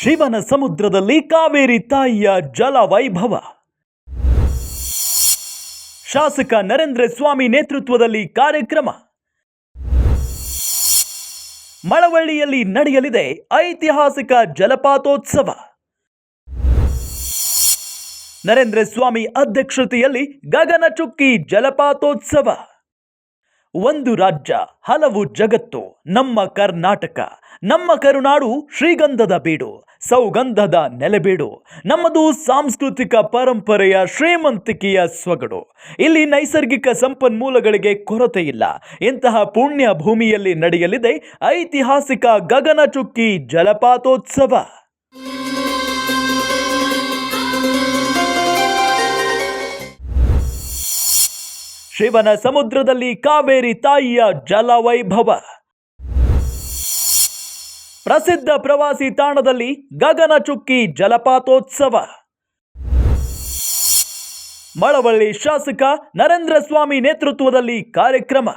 ಶಿವನ ಸಮುದ್ರದಲ್ಲಿ ಕಾವೇರಿ ತಾಯಿಯ ಜಲ ವೈಭವ. ಶಾಸಕ ನರೇಂದ್ರ ಸ್ವಾಮಿ ನೇತೃತ್ವದಲ್ಲಿ ಕಾರ್ಯಕ್ರಮ. ಮಳವಳ್ಳಿಯಲ್ಲಿ ನಡೆಯಲಿದೆ ಐತಿಹಾಸಿಕ ಜಲಪಾತೋತ್ಸವ. ನರೇಂದ್ರ ಸ್ವಾಮಿ ಅಧ್ಯಕ್ಷತೆಯಲ್ಲಿ ಗಗನಚುಕ್ಕಿ ಜಲಪಾತೋತ್ಸವ. ಒಂದು ರಾಜ್ಯ ಹಲವು ಜಗತ್ತು, ನಮ್ಮ ಕರ್ನಾಟಕ, ನಮ್ಮ ಕರುನಾಡು ಶ್ರೀಗಂಧದ ಬೀಡು, ಸೌಗಂಧದ ನೆಲೆಬೀಡು. ನಮ್ಮದು ಸಾಂಸ್ಕೃತಿಕ ಪರಂಪರೆಯ ಶ್ರೀಮಂತಿಕೆಯ ಸೊಗಡು. ಇಲ್ಲಿ ನೈಸರ್ಗಿಕ ಸಂಪನ್ಮೂಲಗಳಿಗೆ ಕೊರತೆ ಇಲ್ಲ. ಇಂತಹ ಪುಣ್ಯ ಭೂಮಿಯಲ್ಲಿ ನಡೆಯಲಿದೆ ಐತಿಹಾಸಿಕ ಗಗನಚುಕ್ಕಿ ಜಲಪಾತೋತ್ಸವ. ಶಿವನ ಸಮುದ್ರದಲ್ಲಿ ಕಾವೇರಿ ತಾಯಿಯ ಜಲವೈಭವ. ಪ್ರಸಿದ್ಧ ಪ್ರವಾಸಿ ತಾಣದಲ್ಲಿ ಗಗನಚುಕ್ಕಿ ಜಲಪಾತೋತ್ಸವ. ಮಳವಳ್ಳಿ ಶಾಸಕ ನರೇಂದ್ರ ಸ್ವಾಮಿ ನೇತೃತ್ವದಲ್ಲಿ ಕಾರ್ಯಕ್ರಮ.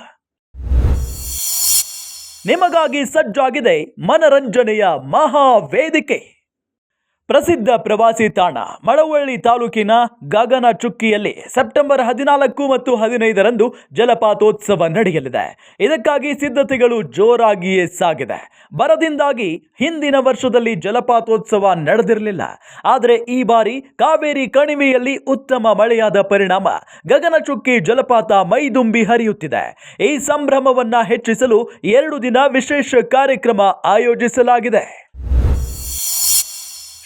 ನಿಮಗಾಗಿ ಸಜ್ಜಾಗಿದೆ ಮನರಂಜನೆಯ ಮಹಾವೇದಿಕೆ. ಪ್ರಸಿದ್ಧ ಪ್ರವಾಸಿ ತಾಣ ಮಳವಳ್ಳಿ ತಾಲೂಕಿನ ಗಗನಚುಕ್ಕಿಯಲ್ಲಿ ಸೆಪ್ಟೆಂಬರ್ 14 ಮತ್ತು 15ರಂದು ಜಲಪಾತೋತ್ಸವ ನಡೆಯಲಿದೆ. ಇದಕ್ಕಾಗಿ ಸಿದ್ಧತೆಗಳು ಜೋರಾಗಿಯೇ ಸಾಗಿದೆ. ಬರದಿಂದಾಗಿ ಹಿಂದಿನ ವರ್ಷದಲ್ಲಿ ಜಲಪಾತೋತ್ಸವ ನಡೆದಿರಲಿಲ್ಲ. ಆದರೆ ಈ ಬಾರಿ ಕಾವೇರಿ ಕಣಿವೆಯಲ್ಲಿ ಉತ್ತಮ ಮಳೆಯಾದ ಪರಿಣಾಮ ಗಗನಚುಕ್ಕಿ ಜಲಪಾತ ಮೈದುಂಬಿ ಹರಿಯುತ್ತಿದೆ. ಈ ಸಂಭ್ರಮವನ್ನ ಹೆಚ್ಚಿಸಲು 2 ದಿನ ವಿಶೇಷ ಕಾರ್ಯಕ್ರಮ ಆಯೋಜಿಸಲಾಗಿದೆ.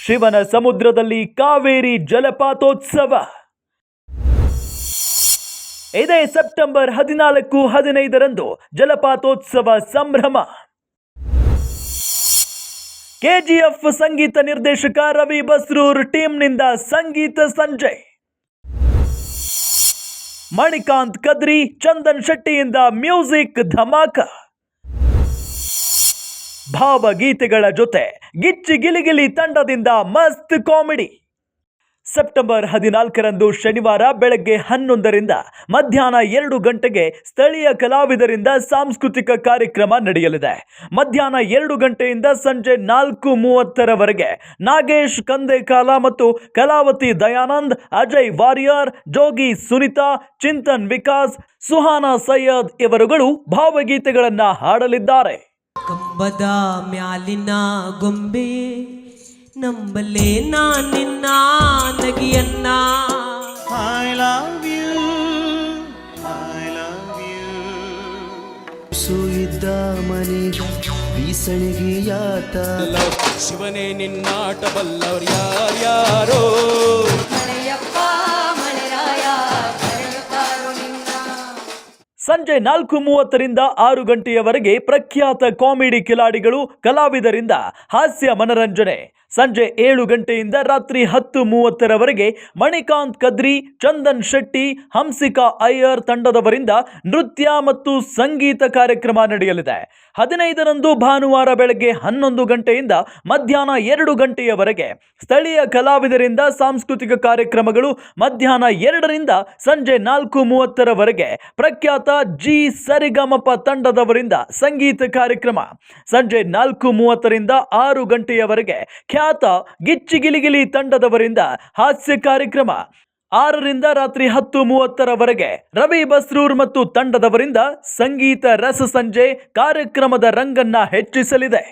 ಶಿವನ ಸಮುದ್ರದಲ್ಲಿ ಕಾವೇರಿ ಜಲಪಾತೋತ್ಸವ ಇದೇ ಸೆಪ್ಟೆಂಬರ್ 14, 15ರಂದು ಜಲಪಾತೋತ್ಸವ ಸಂಭ್ರಮ. ಕೆಜಿಎಫ್ ಸಂಗೀತ ನಿರ್ದೇಶಕ ರವಿ ಬಸ್ರೂರ್ ಟೀಮ್ನಿಂದ ಸಂಗೀತ ಸಂಜೆ. ಮಣಿಕಾಂತ್ ಕದ್ರಿ, ಚಂದನ್ ಶೆಟ್ಟಿಯಿಂದ ಮ್ಯೂಸಿಕ್ ಧಮಾಕ. ಭಾವಗೀತೆಗಳ ಜೊತೆ ಗಿಚ್ಚಿ ಗಿಲಿಗಿಲಿ ತಂಡದಿಂದ ಮಸ್ತ್ ಕಾಮಿಡಿ. ಸೆಪ್ಟೆಂಬರ್ 14ರಂದು ಶನಿವಾರ ಬೆಳಗ್ಗೆ 11ರಿಂದ ಮಧ್ಯಾಹ್ನ 2 ಗಂಟೆಗೆ ಸ್ಥಳೀಯ ಕಲಾವಿದರಿಂದ ಸಾಂಸ್ಕೃತಿಕ ಕಾರ್ಯಕ್ರಮ ನಡೆಯಲಿದೆ. ಮಧ್ಯಾಹ್ನ 2 ಗಂಟೆಯಿಂದ ಸಂಜೆ 4:30ರವರೆಗೆ ನಾಗೇಶ್ ಕಂದೇಕಾಲ ಮತ್ತು ಕಲಾವತಿ ದಯಾನಂದ್, ಅಜಯ್ ವಾರಿಯರ್, ಜೋಗಿ ಸುನಿತಾ, ಚಿಂತನ್ ವಿಕಾಸ್, ಸುಹಾನಾ ಸೈಯದ್ ಇವರುಗಳು ಭಾವಗೀತೆಗಳನ್ನ ಹಾಡಲಿದ್ದಾರೆ. ಕಂಬದ ಮ್ಯಾಲಿನ ಗೊಂಬೆ ನಂಬಲೇ ನಿನ್ನ ನಗಿಯನ್ನ. I love you, I love you. ಸುಯಿದ್ದ ಮನೆಗೆ ಬೀಸಣಿಗೆಯಾತ ಶಿವನೇ ನಿನ್ನಾಟ ಬಲ್ಲವ್ರು ಯಾರ್ಯಾರೋ. ಸಂಜೆ 4:30ರಿಂದ 6 ಗಂಟೆಯವರೆಗೆ ಪ್ರಖ್ಯಾತ ಕಾಮಿಡಿ ಕಿಲಾಡಿಗಳು ಕಲಾವಿದರಿಂದ ಹಾಸ್ಯ ಮನರಂಜನೆ. ಸಂಜೆ 7 ಗಂಟೆಯಿಂದ ರಾತ್ರಿ 10:30ರವರೆಗೆ ಮಣಿಕಾಂತ್ ಕದ್ರಿ, ಚಂದನ್ ಶೆಟ್ಟಿ, ಹಂಸಿಕಾ ಅಯ್ಯರ್ ತಂಡದವರಿಂದ ನೃತ್ಯ ಮತ್ತು ಸಂಗೀತ ಕಾರ್ಯಕ್ರಮ ನಡೆಯಲಿದೆ. 15ರಂದು ಭಾನುವಾರ ಬೆಳಗ್ಗೆ 11 ಗಂಟೆಯಿಂದ ಮಧ್ಯಾಹ್ನ 2 ಗಂಟೆಯವರೆಗೆ ಸ್ಥಳೀಯ ಕಲಾವಿದರಿಂದ ಸಾಂಸ್ಕೃತಿಕ ಕಾರ್ಯಕ್ರಮಗಳು. ಮಧ್ಯಾಹ್ನ 2ರಿಂದ ಸಂಜೆ 4:30ರವರೆಗೆ ಪ್ರಖ್ಯಾತ ಜಿ ಸರಿಗಮಪ ತಂಡದವರಿಂದ ಸಂಗೀತ ಕಾರ್ಯಕ್ರಮ. ಸಂಜೆ 4:30ರಿಂದ 6 ಗಂಟೆಯವರೆಗೆ ಖ್ಯಾತ ಗಿಚ್ಚಿ ಗಿಲಿಗಿಲಿ ತಂಡದವರಿಂದ ಹಾಸ್ಯ ಕಾರ್ಯಕ್ರಮ. 6ರಿಂದ ರಾತ್ರಿ 10:30ರವರೆಗೆ ರವಿ ಬಸ್ರೂರ್ ಮತ್ತು ತಂಡದವರಿಂದ ಸಂಗೀತ ರಸ ಸಂಜೆ ಕಾರ್ಯಕ್ರಮದ ರಂಗನ್ನ ಹೆಚ್ಚಿಸಲಿದೆ.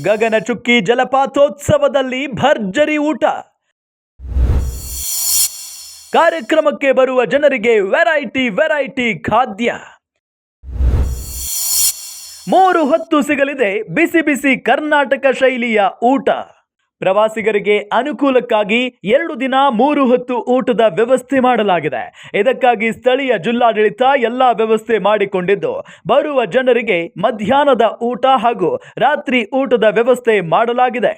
ಗಗನಚುಕ್ಕಿ ಜಲಪಾತೋತ್ಸವದಲ್ಲಿ ಭರ್ಜರಿ ಊಟ. ಕಾರ್ಯಕ್ರಮಕ್ಕೆ ಬರುವ ಜನರಿಗೆ ವೆರೈಟಿ ಖಾದ್ಯ. 3 ಹೊತ್ತು ಸಿಗಲಿದೆ ಬಿಸಿ ಬಿಸಿ ಕರ್ನಾಟಕ ಶೈಲಿಯ ಊಟ. ಪ್ರವಾಸಿಗರಿಗೆ ಅನುಕೂಲಕ್ಕಾಗಿ 2 ದಿನ 3 ಹೊತ್ತು ಊಟದ ವ್ಯವಸ್ಥೆ ಮಾಡಲಾಗಿದೆ. ಇದಕ್ಕಾಗಿ ಸ್ಥಳೀಯ ಜಿಲ್ಲಾಡಳಿತ ಎಲ್ಲಾ ವ್ಯವಸ್ಥೆ ಮಾಡಿಕೊಂಡಿದ್ದು ಬರುವ ಜನರಿಗೆ ಮಧ್ಯಾಹ್ನದ ಊಟ ಹಾಗೂ ರಾತ್ರಿ ಊಟದ ವ್ಯವಸ್ಥೆ ಮಾಡಲಾಗಿದೆ.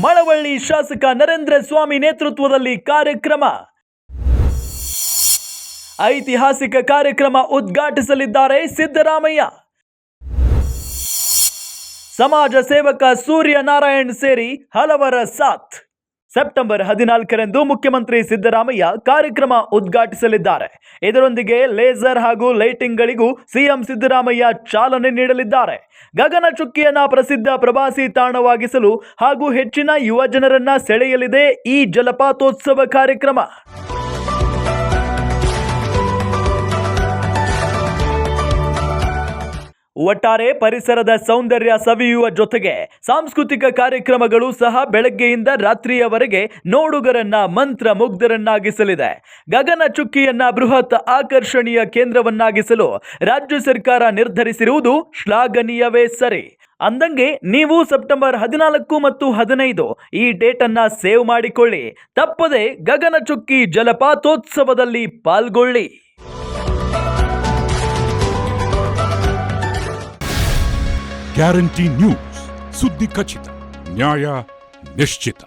ಮಳವಳ್ಳಿ ಶಾಸಕ ನರೇಂದ್ರ ಸ್ವಾಮಿ ನೇತೃತ್ವದಲ್ಲಿ ಕಾರ್ಯಕ್ರಮ. ಐತಿಹಾಸಿಕ ಕಾರ್ಯಕ್ರಮ ಉದ್ಘಾಟಿಸಲಿದ್ದಾರೆ ಸಿದ್ದರಾಮಯ್ಯ. ಸಮಾಜ ಸೇವಕ ಸೂರ್ಯನಾರಾಯಣ್ ಸೇರಿ ಹಲವರ ಸಾಥ್. ಸೆಪ್ಟೆಂಬರ್ 14ರಂದು ಮುಖ್ಯಮಂತ್ರಿ ಸಿದ್ದರಾಮಯ್ಯ ಕಾರ್ಯಕ್ರಮ ಉದ್ಘಾಟಿಸಲಿದ್ದಾರೆ. ಇದರೊಂದಿಗೆ ಲೇಸರ್ ಹಾಗೂ ಲೈಟಿಂಗ್ಗಳಿಗೂ ಸಿಎಂ ಸಿದ್ದರಾಮಯ್ಯ ಚಾಲನೆ ನೀಡಲಿದ್ದಾರೆ. ಗಗನಚುಕ್ಕಿಯನ್ನ ಪ್ರಸಿದ್ಧ ಪ್ರವಾಸಿ ತಾಣವಾಗಿಸಲು ಹಾಗೂ ಹೆಚ್ಚಿನ ಯುವ ಜನರನ್ನ ಸೆಳೆಯಲಿದೆ ಈ ಜಲಪಾತೋತ್ಸವ ಕಾರ್ಯಕ್ರಮ. ಒಟ್ಟಾರೆ ಪರಿಸರದ ಸೌಂದರ್ಯ ಸವಿಯುವ ಜೊತೆಗೆ ಸಾಂಸ್ಕೃತಿಕ ಕಾರ್ಯಕ್ರಮಗಳು ಸಹ ಬೆಳಗ್ಗೆಯಿಂದ ರಾತ್ರಿಯವರೆಗೆ ನೋಡುಗರನ್ನ ಮಂತ್ರ ಮುಗ್ಧರನ್ನಾಗಿಸಲಿದೆ. ಗಗನಚುಕ್ಕಿಯನ್ನ ಬೃಹತ್ ಆಕರ್ಷಣೀಯ ಕೇಂದ್ರವನ್ನಾಗಿಸಲು ರಾಜ್ಯ ಸರ್ಕಾರ ನಿರ್ಧರಿಸಿರುವುದು ಶ್ಲಾಘನೀಯವೇ ಸರಿ. ಅಂದಂಗೆ ನೀವು ಸೆಪ್ಟೆಂಬರ್ 14 ಮತ್ತು 15 ಈ ಡೇಟ್ ಅನ್ನ ಸೇವ್ ಮಾಡಿಕೊಳ್ಳಿ. ತಪ್ಪದೆ ಗಗನಚುಕ್ಕಿ ಜಲಪಾತೋತ್ಸವದಲ್ಲಿ ಪಾಲ್ಗೊಳ್ಳಿ. ಗ್ಯಾರಂಟಿ ನ್ಯೂಸ್, ಸುದ್ದಿ ಖಚಿತ, ನ್ಯಾಯ ನಿಶ್ಚಿತ.